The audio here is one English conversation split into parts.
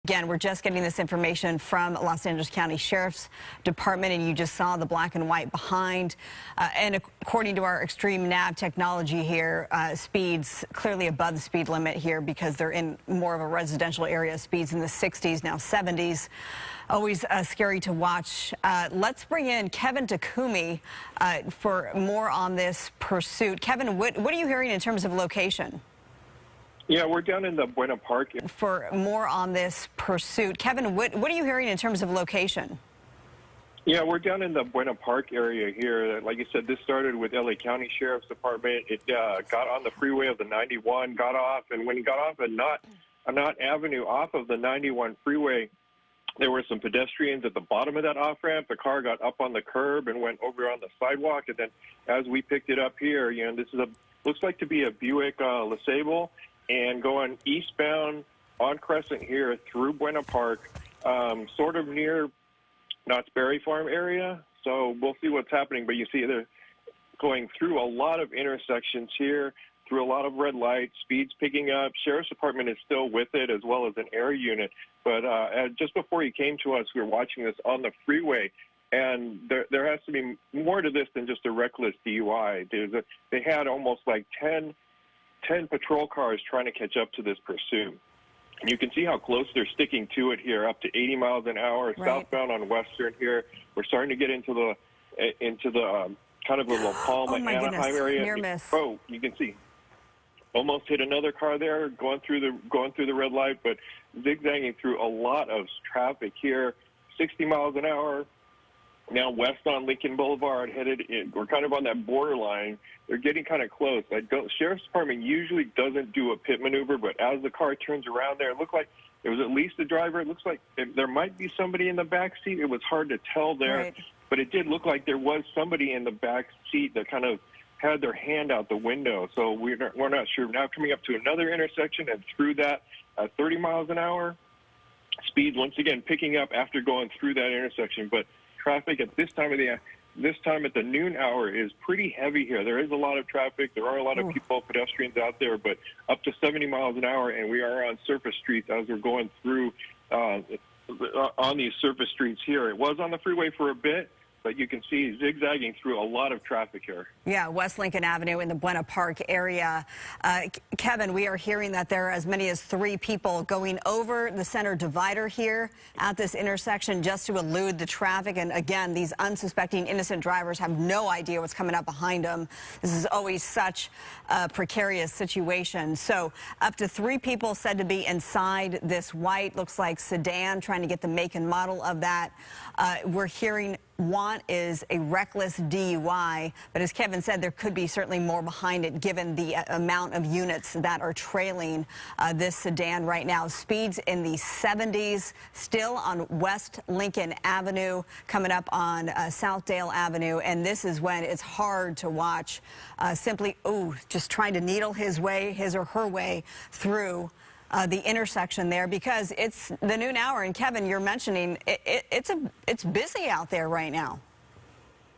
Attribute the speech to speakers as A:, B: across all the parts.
A: Again, we're just getting this information from Los Angeles County Sheriff's Department, and you just saw the black and white behind. And according to our extreme nav technology here, speeds clearly above the speed limit here because they're in more of a residential area. Speeds in the 60s, now 70s. Always scary to watch. Let's bring in Kevin Takumi for more on this pursuit. Kevin, what are you hearing in terms of location?
B: Yeah, we're down in the Buena Park.
A: For more on this pursuit, Kevin, what are you hearing in terms of location?
B: Yeah, we're down in the Buena Park area here. Like you said, this started with LA County Sheriff's Department. It got on the freeway of the 91, got off, and when he got off at Knott Avenue off of the 91 freeway, there were some pedestrians at the bottom of that off-ramp. The car got up on the curb and went over on the sidewalk, and then as we picked it up here, you know, this is looks like to be a Buick LeSabre. And going eastbound on Crescent here through Buena Park, sort of near Knott's Berry Farm area. So we'll see what's happening. But you see they're going through a lot of intersections here, through a lot of red lights, speeds picking up. Sheriff's Department is still with it, as well as an air unit. But just before he came to us, we were watching this on the freeway. And there has to be more to this than just a reckless DUI. They had almost like 10 patrol cars trying to catch up to this pursuit. And you can see how close they're sticking to it here, up to 80 miles an hour, right. Southbound on Western here. We're starting to get into the kind of the La Palma, Anaheim area.
A: Near miss.
B: Oh, you can see. Almost hit another car there, going through the red light, but zigzagging through a lot of traffic here, 60 miles an hour. Now west on Lincoln Boulevard, headed in. We're kind of on that borderline. They're getting kind of close. Sheriff's Department usually doesn't do a pit maneuver, but as the car turns around there, it looked like there was at least a driver. It looks like there might be somebody in the back seat. It was hard to tell there, right. But it did look like there was somebody in the back seat that kind of had their hand out the window. So we're not sure. Now coming up to another intersection and through that at 30 miles an hour, speed once again picking up after going through that intersection, but traffic at this time at the noon hour is pretty heavy here. There is a lot of traffic. There are a lot of people, pedestrians out there, but up to 70 miles an hour, and we are on surface streets as we're going through on these surface streets here. It was on the freeway for a bit, but you can see zigzagging through a lot of traffic here.
A: Yeah, West Lincoln Avenue in the Buena Park area. Kevin, we are hearing that there are as many as 3 people going over the center divider here at this intersection just to elude the traffic. And again, these unsuspecting innocent drivers have no idea what's coming up behind them. This is always such a precarious situation. So up to 3 people said to be inside this white, looks like sedan, trying to get the make and model of that. We're hearing want is a reckless DUI, but as Kevin said, there could be certainly more behind it given the amount of units that are trailing this sedan right now. Speeds in the 70s, still on West Lincoln Avenue, coming up on Southdale Avenue, and this is when it's hard to watch simply, just trying to needle his or her way through the intersection there because it's the noon hour. And Kevin, you're mentioning it's busy out there right now.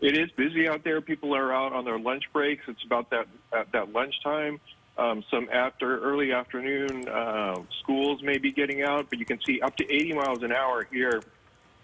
B: It is busy out there. People are out on their lunch breaks. It's about that lunchtime. Some early afternoon schools may be getting out, but you can see up to 80 miles an hour here.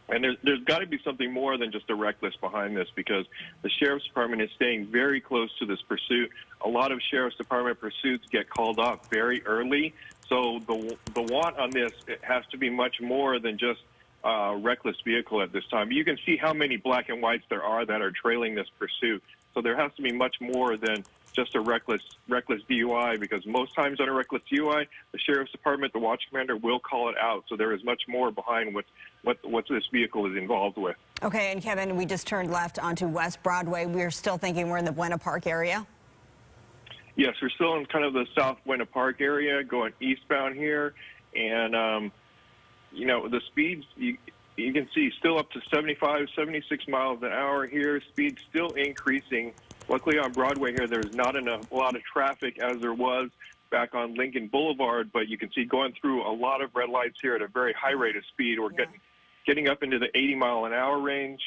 B: And there's got to be something more than just a reckless behind this because the Sheriff's Department is staying very close to this pursuit. A lot of Sheriff's Department pursuits get called off very early. So the want on this, it has to be much more than just a reckless vehicle at this time. You can see how many black and whites there are that are trailing this pursuit. So there has to be much more than just a reckless DUI because most times on a reckless DUI, the Sheriff's Department, the watch commander will call it out. So there is much more behind what this vehicle is involved with.
A: Okay, and Kevin, we just turned left onto West Broadway. We're still thinking we're in the Buena Park area.
B: Yes, we're still in kind of the South Buena Park area, going eastbound here, and you know the speeds you can see still up to 75, 76 miles an hour here. Speed still increasing. Luckily on Broadway here, there's not a lot of traffic as there was back on Lincoln Boulevard, but you can see going through a lot of red lights here at a very high rate of speed. We're getting up into the 80 mile an hour range.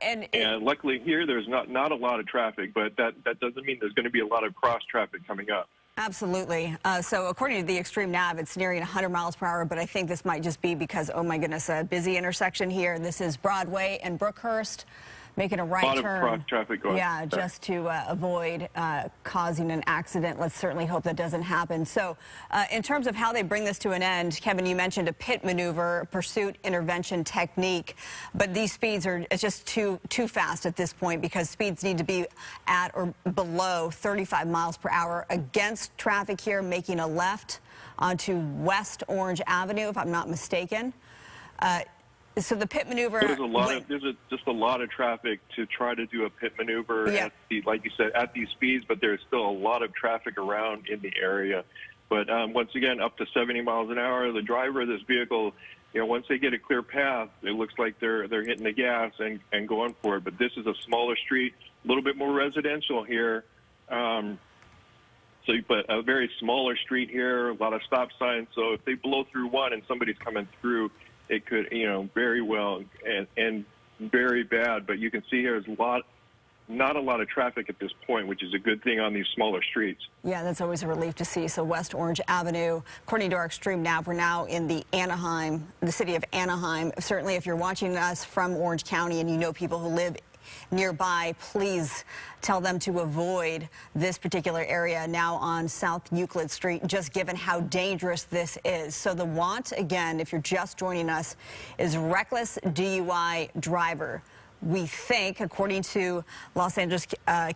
B: And luckily here, there's not a lot of traffic, but that doesn't mean there's going to be a lot of cross traffic coming up.
A: Absolutely. So according to the Extreme Nav, it's nearing 100 miles per hour, but I think this might just be because, oh my goodness, a busy intersection here. This is Broadway and Brookhurst, making a right turn.
B: A lot of cross traffic going.
A: Yeah, just to avoid causing an accident. Let's certainly hope that doesn't happen. So in terms of how they bring this to an end, Kevin, you mentioned a pit maneuver, pursuit intervention technique, but these speeds are it's just too fast at this point because speeds need to be at or below 35 miles per hour against traffic here, making a left onto West Orange Avenue, if I'm not mistaken. So the pit maneuver.
B: There's just a lot of traffic to try to do a pit maneuver at like you said, at these speeds, but there's still a lot of traffic around in the area. But once again, up to 70 miles an hour, the driver of this vehicle, once they get a clear path, it looks like they're hitting the gas and going for it. But this is a smaller street, a little bit more residential here. But a very smaller street here, a lot of stop signs. So if they blow through one and somebody's coming through, it could, very well and very bad. But you can see there's not a lot of traffic at this point, which is a good thing on these smaller streets.
A: Yeah, that's always a relief to see. So West Orange Avenue, according to our Extreme Nav, we're now in the city of Anaheim. Certainly, if you're watching us from Orange County and you know people who live nearby, please tell them to avoid this particular area now on South Euclid Street, just given how dangerous this is. So the want, again, if you're just joining us, is reckless DUI driver. We think, according to Los Angeles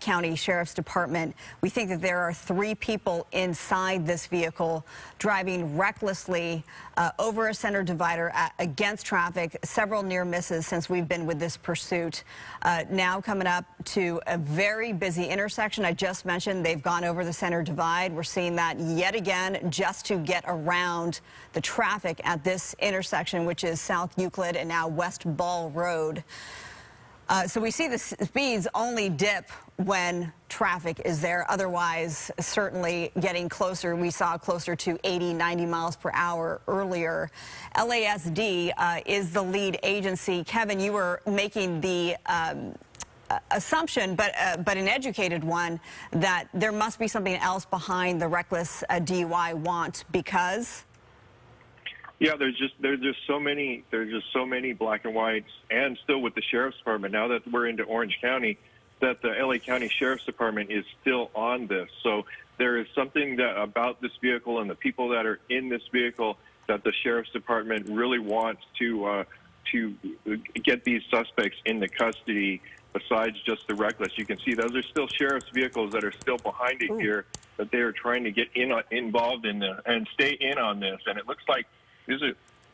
A: County Sheriff's Department, we think that there are 3 people inside this vehicle driving recklessly over a center divider against traffic. Several near misses since we've been with this pursuit. Now coming up to a very busy intersection. I just mentioned they've gone over the center divide. We're seeing that yet again just to get around the traffic at this intersection, which is South Euclid and now West Ball Road. So we see the speeds only dip when traffic is there. Otherwise, certainly getting closer. We saw closer to 80, 90 miles per hour earlier. LASD is the lead agency. Kevin, you were making the assumption, but an educated one, that there must be something else behind the reckless DUI want because...
B: Yeah, there's just so many black and whites, and still with the Sheriff's Department, now that we're into Orange County, that the LA County Sheriff's Department is still on this. So there is something about this vehicle and the people that are in this vehicle that the Sheriff's Department really wants to get these suspects into custody. Besides just the reckless, you can see those are still sheriff's vehicles that are still behind it here, that they are trying to get involved in and stay in on this. And it looks like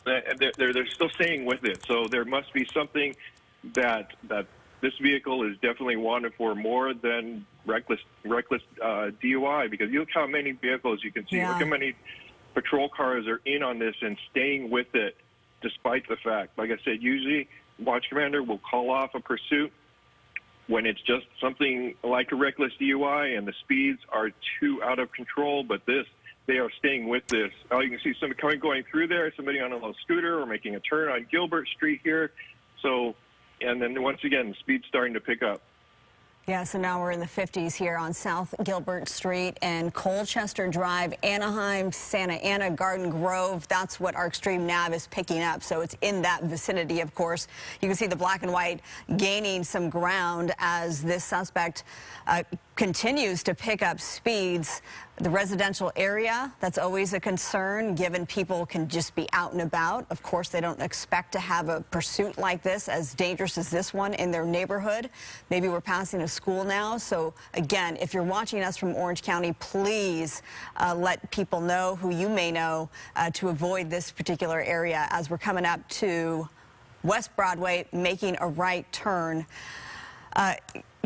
B: they're still staying with it. So there must be something that this vehicle is definitely wanted for more than reckless DUI, because you look how many vehicles you can see.
A: Yeah.
B: Look how many patrol cars are in on this and staying with it despite the fact. Like I said, usually watch commander will call off a pursuit when it's just something like a reckless DUI and the speeds are too out of control. But they are staying with this. Oh, you can see somebody going through there, somebody on a little scooter or making a turn on Gilbert Street here. So, and then once again, the speed's starting to pick up.
A: Yeah, so now we're in the 50s here on South Gilbert Street and Colchester Drive, Anaheim, Santa Ana, Garden Grove. That's what our Extreme Nav is picking up. So it's in that vicinity, of course. You can see the black and white gaining some ground as this suspect continues to pick up speeds. The residential area, that's always a concern, given people can just be out and about. Of course, they don't expect to have a pursuit like this, as dangerous as this one, in their neighborhood. Maybe we're passing a school now. So again, if you're watching us from Orange County, please let people know who you may know to avoid this particular area as we're coming up to West Broadway, making a right turn.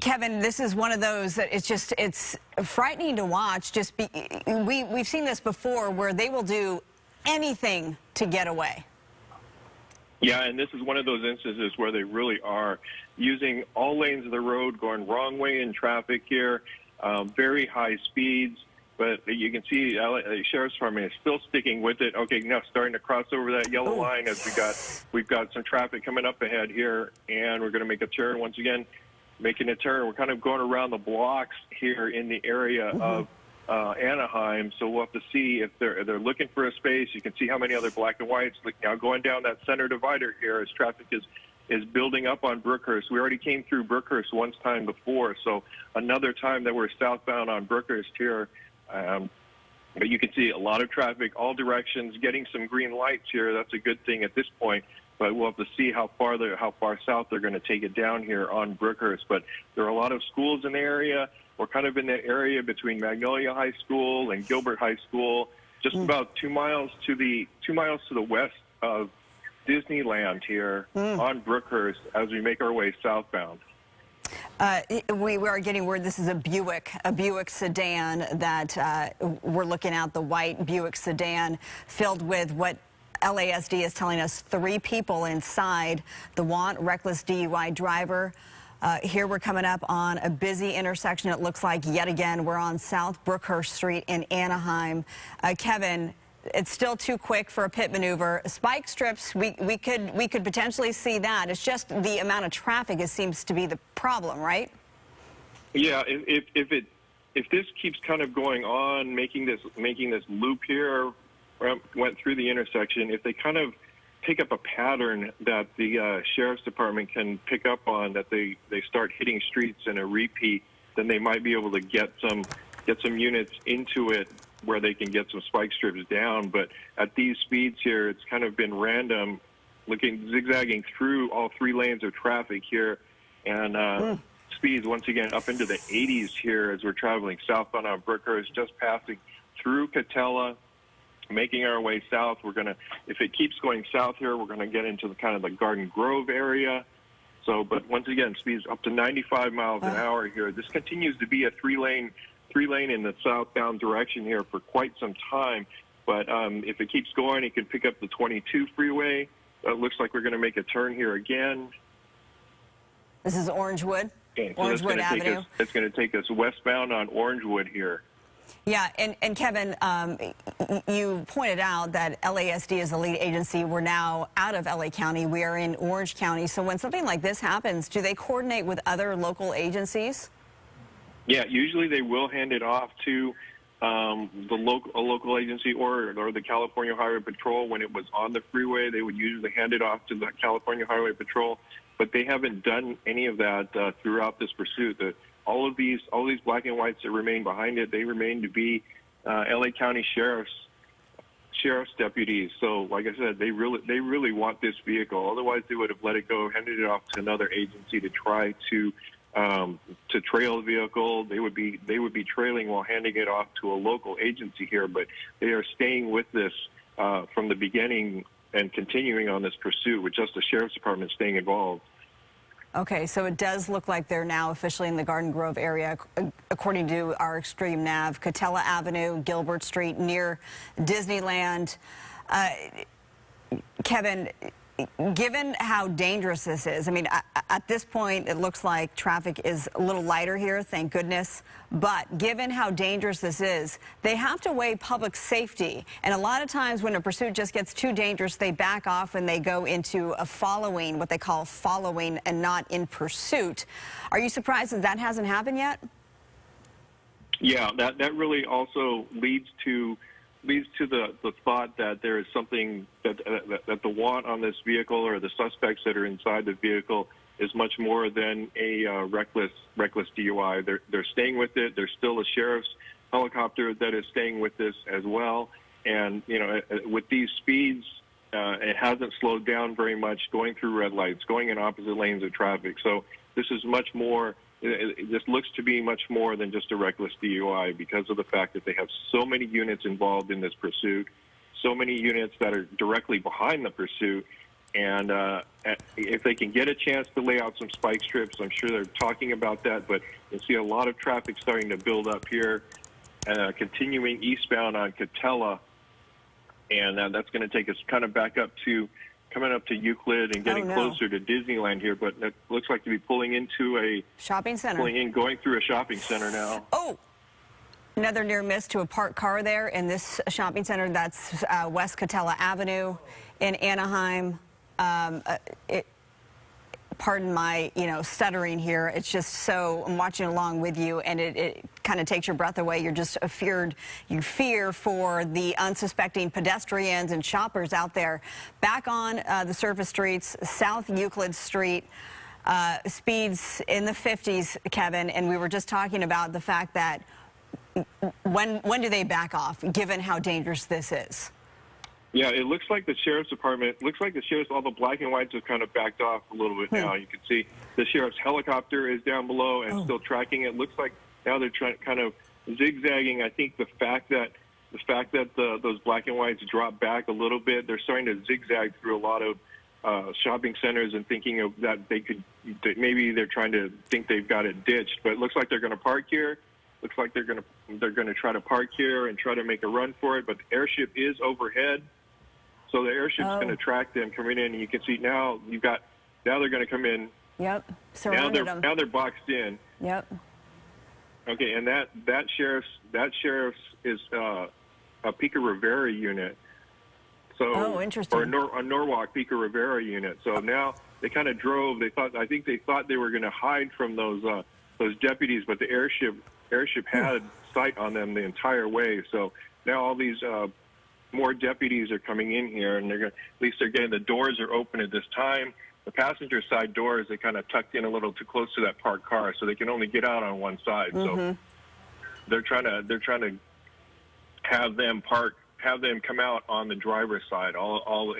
A: Kevin, this is one of those that it's frightening to watch. We've seen this before where they will do anything to get away.
B: Yeah, and this is one of those instances where they really are using all lanes of the road, going wrong way in traffic here, very high speeds. But you can see the Sheriff's Department is still sticking with it. Okay, now starting to cross over that yellow line as we've got some traffic coming up ahead here, and we're going to make a turn once again. Making a turn. We're kind of going around the blocks here in the area Anaheim. So we'll have to see if they're looking for a space. You can see how many other black and whites. Like now going down that center divider here as traffic is building up on Brookhurst. We already came through Brookhurst once time before, so another time that we're southbound on Brookhurst here. But you can see a lot of traffic, all directions, getting some green lights here. That's a good thing at this point. But we'll have to see how far south they're going to take it down here on Brookhurst. But there are a lot of schools in the area. We're kind of in the area between Magnolia High School and Gilbert High School, just about 2 miles to the west of Disneyland here on Brookhurst as we make our way southbound.
A: We are getting word this is a Buick sedan that we're looking at, the white Buick sedan filled with what LASD is telling us 3 people inside. The reckless DUI driver. Here we're coming up on a busy intersection. It looks like yet again we're on South Brookhurst Street in Anaheim. Kevin, it's still too quick for a pit maneuver. Spike strips, we could potentially see that. It's just the amount of traffic seems to be the problem, right?
B: Yeah, if this keeps kind of going on, making this loop here, went through the intersection, if they kind of pick up a pattern that the sheriff's department can pick up on, that they start hitting streets in a repeat, then they might be able to get some units into it where they can get some spike strips down. But at these speeds here, it's kind of been random, zigzagging through all 3 lanes of traffic here, and speeds once again up into the 80s here as we're traveling southbound on Brookhurst, just passing through Katella, making our way south. If it keeps going south here, we're gonna get into the Garden Grove area. So, but once again, speeds up to 95 miles an hour here. This continues to be a three lane in the southbound direction here for quite some time. But if it keeps going, it can pick up the 22 freeway. It looks like we're going to make a turn here again.
A: This is Orangewood.
B: Okay, so
A: Orangewood Avenue.
B: It's going to take us westbound on Orangewood here.
A: Yeah, and Kevin, you pointed out that LASD is the lead agency. We're now out of LA County. We are in Orange County. So when something like this happens, do they coordinate with other local agencies?
B: Yeah, usually they will hand it off to a local agency or the California Highway Patrol. When it was on the freeway, they would usually hand it off to the California Highway Patrol. But they haven't done any of that throughout this pursuit. All of these black and whites that remain behind it, they remain to be LA County sheriff's deputies. So, like I said, they really want this vehicle. Otherwise, they would have let it go, handed it off to another agency to try to trail the vehicle. They would be trailing while handing it off to a local agency here. But they are staying with this from the beginning and continuing on this pursuit with just the sheriff's department staying involved.
A: Okay, so it does look like they're now officially in the Garden Grove area, according to our Extreme Nav. Katella Avenue, Gilbert Street, near Disneyland. Kevin, given how dangerous this is, I mean, at this point, it looks like traffic is a little lighter here, thank goodness. But given how dangerous this is, they have to weigh public safety. And a lot of times when a pursuit just gets too dangerous, they back off and they go into a following, what they call following, and not in pursuit. Are you surprised that that hasn't happened yet? Yeah,
B: that really also leads to the thought that there is something that the want on this vehicle or the suspects that are inside the vehicle is much more than a reckless DUI. They're staying with it. There's still a sheriff's helicopter that is staying with this as well. And with these speeds, it hasn't slowed down very much, going through red lights, going in opposite lanes of traffic. So this is much more. This looks to be much more than just a reckless DUI because of the fact that they have so many units involved in this pursuit, so many units that are directly behind the pursuit. And if they can get a chance to lay out some spike strips, I'm sure they're talking about that. But you'll see a lot of traffic starting to build up here, continuing eastbound on Katella. And that's going to take us kind of back up to coming up to Euclid and getting closer to Disneyland here, but it looks like to be pulling into a
A: shopping center.
B: Going through a shopping center now.
A: Oh, another near miss to a parked car there in this shopping center. That's West Katella Avenue in Anaheim. pardon my, stuttering here. It's just so, I'm watching along with you, and it kind of takes your breath away. You're just you fear for the unsuspecting pedestrians and shoppers out there. Back on the surface streets, South Euclid Street, speeds in the 50s, Kevin, and we were just talking about the fact that when do they back off, given how dangerous this is?
B: Yeah, it looks like the sheriff's department, all the black and whites have kind of backed off a little bit now. You can see the sheriff's helicopter is down below and still tracking it. Looks like now they're kind of zigzagging. I think the fact that those black and whites drop back a little bit, they're starting to zigzag through a lot of shopping centers and thinking of that maybe they're trying to think they've got it ditched. But it looks like they're going to park here. Looks like they're going to try to park here and try to make a run for it. But the airship is overhead. So the airship's going to track them coming in, and you can see now now they're going to come in.
A: Yep, surrounded them.
B: Now they're boxed in.
A: Yep.
B: Okay, and that sheriff's is a Pico Rivera unit. So
A: interesting.
B: Or a Norwalk Pico Rivera unit. So now they kind of drove. I think they thought they were going to hide from those deputies, but the airship had sight on them the entire way. So now all these more deputies are coming in here, and at least they're getting, the doors are open at this time. The passenger side doors, they kind of tucked in a little too close to that parked car, so they can only get out on one side. So they're trying to have them come out on the driver's side. All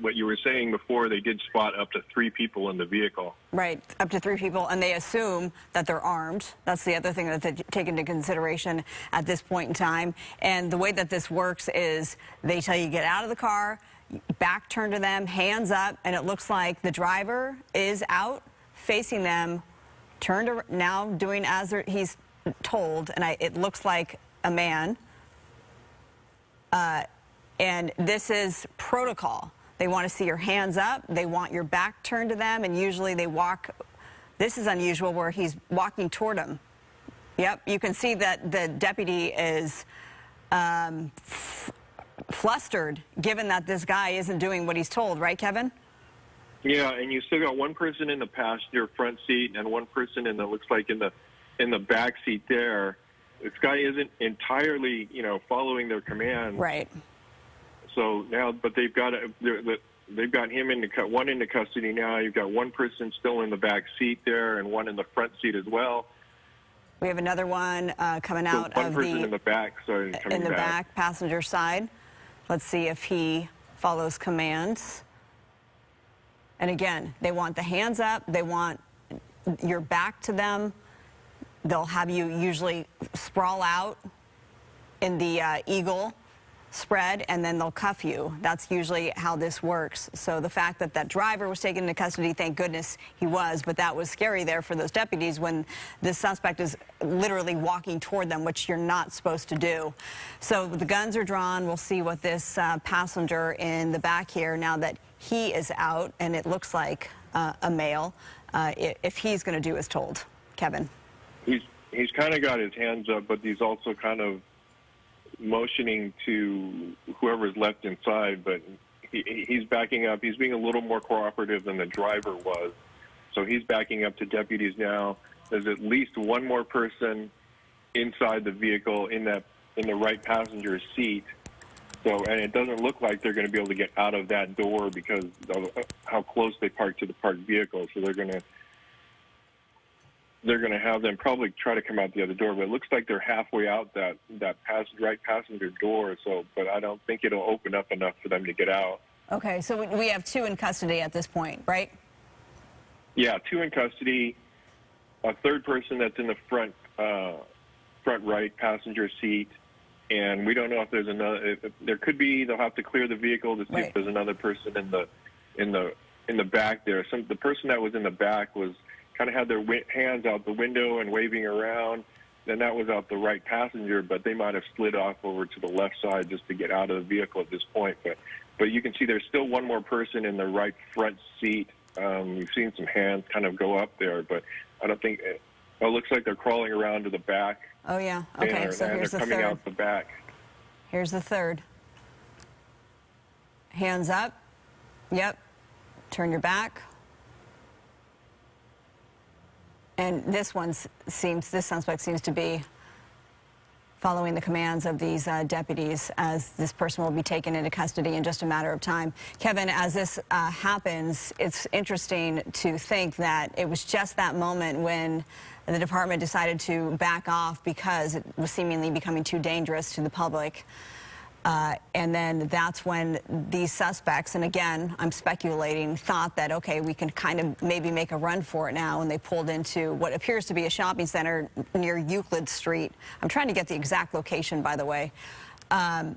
B: what you were saying before, they did spot up to 3 people in the vehicle.
A: Right, up to 3 people, and they assume that they're armed. That's the other thing that they take into consideration at this point in time. And the way that this works is they tell you get out of the car, back turn to them, hands up, and it looks like the driver is out facing them, turned around, now doing as he's told, and it looks like a man. And this is protocol. They want to see your hands up. They want your back turned to them. And usually they walk. This is unusual where he's walking toward them. Yep. You can see that the deputy is flustered, given that this guy isn't doing what he's told. Right, Kevin?
B: Yeah. And you still got one person in the passenger front seat and one person looks like in the back seat there. This guy isn't entirely, following their command.
A: Right.
B: So now, but they've got him one into custody now. You've got one person still in the back seat there, and one in the front seat as well.
A: We have another one coming out of
B: one person in the back,
A: back passenger side. Let's see if he follows commands. And again, they want the hands up. They want your back to them. They'll have you usually sprawl out in the eagle spread, and then they'll cuff you. That's usually how this works. So the fact that that driver was taken into custody, thank goodness he was, but that was scary there for those deputies when this suspect is literally walking toward them, which you're not supposed to do. So the guns are drawn. We'll see what this passenger in the back here, now that he is out, and it looks like a male, if he's going to do as told. Kevin.
B: He's kind of got his hands up, but he's also kind of motioning to whoever's left inside, but he's backing up. He's being a little more cooperative than the driver was. So he's backing up to deputies now. There's at least one more person inside the vehicle in the right passenger seat. So, and it doesn't look like they're going to be able to get out of that door because of how close they parked to the parked vehicle. So they're going to have them probably try to come out the other door, but it looks like they're halfway out that right passenger door. So, but I don't think it'll open up enough for them to get out.
A: Okay, so we have 2 in custody at this point, right?
B: Yeah, 2 in custody. A third person that's in the front right passenger seat, and we don't know if there's another. There could be. They'll have to clear the vehicle to see if there's another person in the back there. The person that was in the back was kind of had their hands out the window and waving around. Then that was out the right passenger, but they might have slid off over to the left side just to get out of the vehicle at this point. But you can see there's still one more person in the right front seat. We've seen some hands kind of go up there, but I don't think it looks like they're crawling around to the back.
A: Oh, yeah. Okay, so here's the third.
B: They're coming out the back.
A: Here's the third. Hands up. Yep. Turn your back. And this suspect seems to be following the commands of these deputies, as this person will be taken into custody in just a matter of time. Kevin, as this happens, it's interesting to think that it was just that moment when the department decided to back off because it was seemingly becoming too dangerous to the public. And then that's when these suspects, and again, I'm speculating, thought that, okay, we can kind of maybe make a run for it now, and they pulled into what appears to be a shopping center near Euclid Street. I'm trying to get the exact location, by the way. So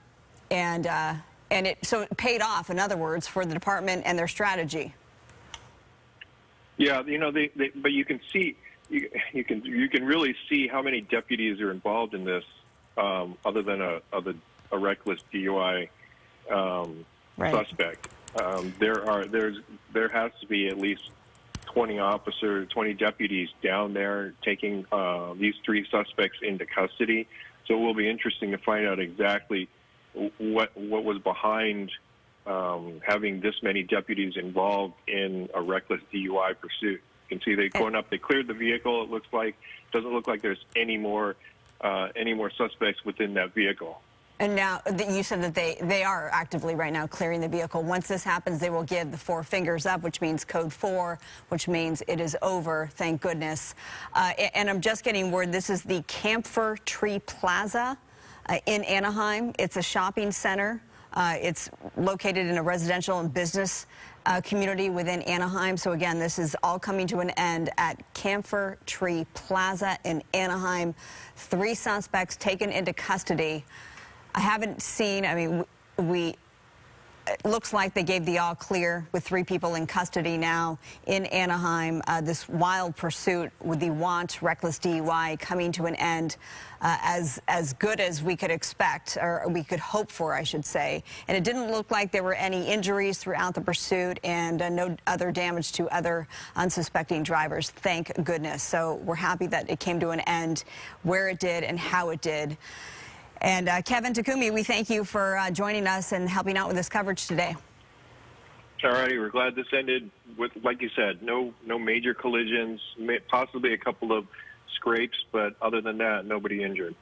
A: it paid off, in other words, for the department and their strategy.
B: Yeah, you know, but you can see, you can really see how many deputies are involved in this, other than a reckless DUI suspect. There has to be at least 20 deputies down there taking these 3 suspects into custody. So it will be interesting to find out exactly what was behind having this many deputies involved in a reckless DUI pursuit. You can see they're going up. They cleared the vehicle. It looks like, doesn't look like there's any more suspects within that vehicle.
A: And now you said that they are actively right now clearing the vehicle. Once this happens, they will give the 4 fingers up, which means code 4, which means it is over, thank goodness. And I'm just getting word this is the Camphor Tree Plaza in Anaheim. It's a shopping center. It's located in a residential and business community within Anaheim. So again, this is all coming to an end at Camphor Tree Plaza in Anaheim. 3 suspects taken into custody. I haven't seen, I mean, it looks like they gave the all clear with 3 people in custody now in Anaheim. This wild pursuit with the want reckless DUI coming to an end as good as we could expect, or we could hope for, I should say. And it didn't look like there were any injuries throughout the pursuit, and no other damage to other unsuspecting drivers, thank goodness. So we're happy that it came to an end where it did and how it did. And Kevin Takumi, we thank you for joining us and helping out with this coverage today.
B: All righty, we're glad this ended with, like you said, no major collisions, possibly a couple of scrapes, but other than that, nobody injured.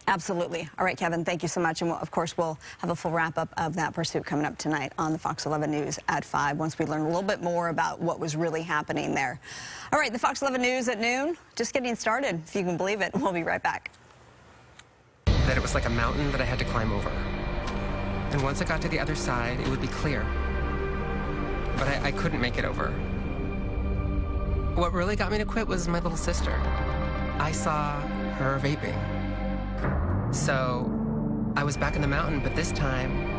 A: Absolutely. All right, Kevin, thank you so much. And of course, we'll have a full wrap-up of that pursuit coming up tonight on the Fox 11 News at 5 once we learn a little bit more about what was really happening there. All right, the Fox 11 News at noon, just getting started, if you can believe it. We'll be right back.
C: That it was like a mountain that I had to climb over. And once I got to the other side, it would be clear. But I couldn't make it over. What really got me to quit was my little sister. I saw her vaping. So I was back in the mountain, but this time